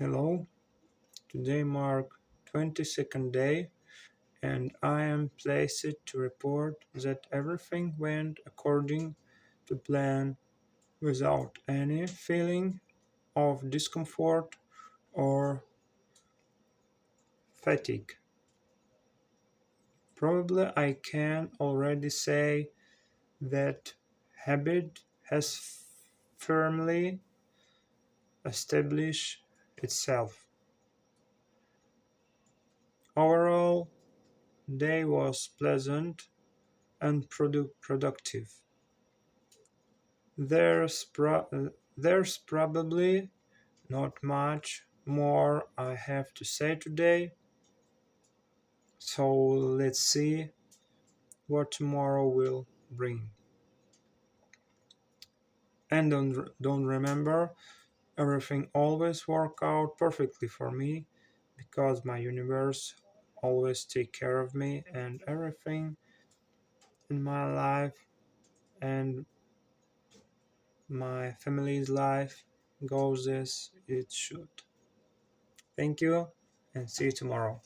Hello, today mark 22nd day and I am pleased to report that everything went according to plan without any feeling of discomfort or fatigue. Probably I can already say that habit has firmly established itself. Overall, day was pleasant and productive. There's probably not much more I have to say today, so let's see what tomorrow will bring. And don't remember, everything always work out perfectly for me because my universe always take care of me and everything in my life and my family's life goes as it should. Thank you and see you tomorrow.